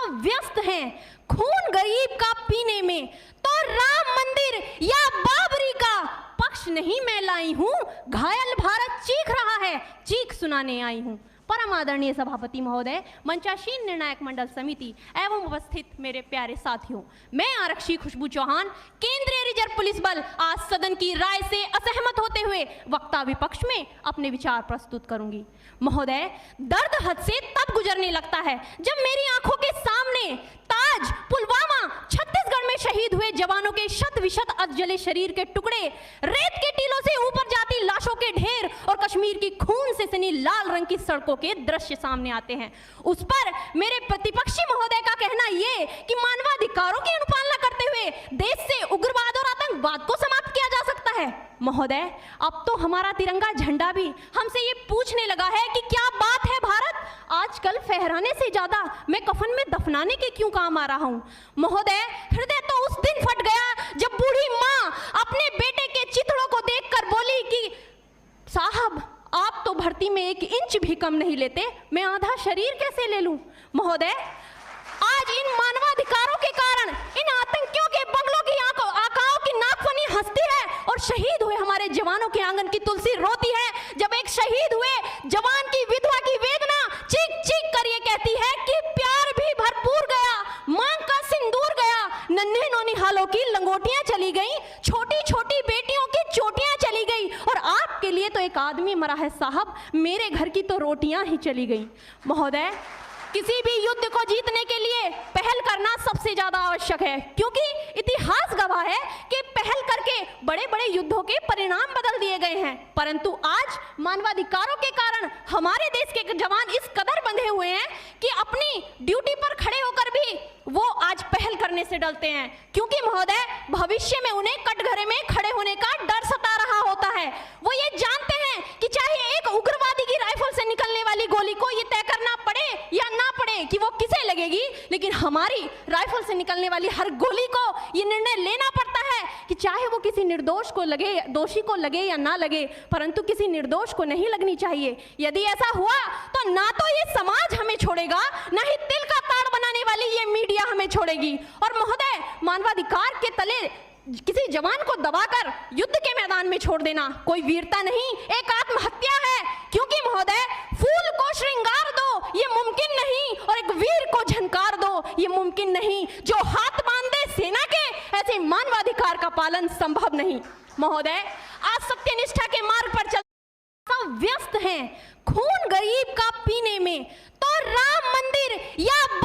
सब व्यस्त हैं खून गरीब का पीने में, तो राम मंदिर या बाबरी का पक्ष नहीं मैं लाई हूं, घायल भारत चीख रहा है, चीख सुनाने आई हूं। परम आदरणीय सभापति महोदय, मंचासीन निर्णायक मंडल समिति एवं उपस्थित मेरे प्यारे साथियों, मैं आरक्षी खुशबू चौहान केंद्रीय रिजर्व पुलिस बल आज सदन की राय से असहमत होते हुए वक्ता विपक्ष में अपने विचार प्रस्तुत करूंगी। महोदय, दर्द हद से तब गुजरने लगता है जब मेरी आंखों के सामने ताज, पुलवामा, छत्तीसगढ़ में शहीद हुए जवानों के शत विशत अधजले शरीर के टुकड़े, रेत के टीलों से ऊपर जाती लाशों के ढेर और कश्मीर की खून से सनी लाल रंग की सड़कों के दृश्य सामने आते हैं। उस पर मेरे प्रतिपक्षी महोदय का कहना ये कि मानवाधिकारों की अनुपालना करते हुए देश से उग्रवाद और आतंकवाद को समाप्त किया जा सकता है। महोदय, अब तो हमारा तिरंगा झंडा भी हमसे ये पूछने लगा है कि क्या बात है भारत, आजकल फहराने से ज्यादा मैं कफन में दफनाने के क्यों काम आ रहा हूं। महोदय, हृदय तो उस दिन फट गया जब बूढ़ी मां अपने बेटे के चिथड़ों को देखकर बोली कि साहब, आप तो भर्ती में 1 इंच भी कम नहीं लेते, मैं आधा शरीर कैसे ले लूं। महोदय, आज इन मानवाधिकारों के कारण इन आतंकियों के बंगलों की आकाओं की नागफनी हंसती है और शहीद हुए हमारे जवानों के आंगन की तुलसी रोती है। जब एक शहीद हुए जवान की विधवा की वेदना चीख चीख कर ये कहती है कि प्यार भी भरपूर गया, मांग का सिंदूर गया, नन्हे नौनिहालों की लंगोटियां चली गई, छोटी छोटी बेटियों की चोटियां चली गई और आपके लिए तो एक आदमी मरा है साहब, मेरे घर की तो रोटियां ही चली गई। महोदय, किसी भी युद्ध को जीतने के लिए पहल करना सबसे ज्यादा आवश्यक है, क्योंकि इतिहास गवाह है कि पहल करके बड़े बड़े युद्धों के परिणाम बदल दिए गए हैं। परंतु आज मानवाधिकारों के कारण हमारे देश के जवान इस कदर बंधे हुए हैं कि अपनी ड्यूटी पर खड़े होकर भी वो आज पहल करने से डरते हैं, क्योंकि महोदय भविष्य में उन्हें कटघरे में खड़े होने का डर सता रहा होता है। वो ये जानते हैं कि चाहे एक उग्रवादी की राइफल से निकलने वाली गोली को ये तय करना पड़े या ना पड़े कि वो किसे लगेगी, लेकिन हमारी राइफल से निकलने वाली हर गोली को ये निर्णय लेना पड़ता है कि चाहे वो किसी निर्दोष को लगे, दोषी को लगे या ना लगे, परंतु किसी निर्दोष को नहीं लगनी चाहिए। यदि ऐसा हुआ तो ना तो ये समाज हमें छोड़ेगा, ना ही तिल का ताड़ बनाने वाली ये मीडिया हमें छोड़ेगी। और महोदय, मानवाधिकार के तले किसी जवान को दबाकर युद्ध के मैदान में छोड़ देना कोई वीरता नहीं, एक आत्महत्या है। क्योंकि महोदय, फूल को श्रृंगार दो ये मुमकिन नहीं और एक वीर को झंकार दो ये मुमकिन नहीं। जो हाथ बांध दे सेना के, ऐसे मानवाधिकार का पालन संभव नहीं। महोदय, आज सत्यनिष्ठा के मार्ग पर चल सब व्यस्त हैं खून गरीब का पीने में, तो राम मंदिर या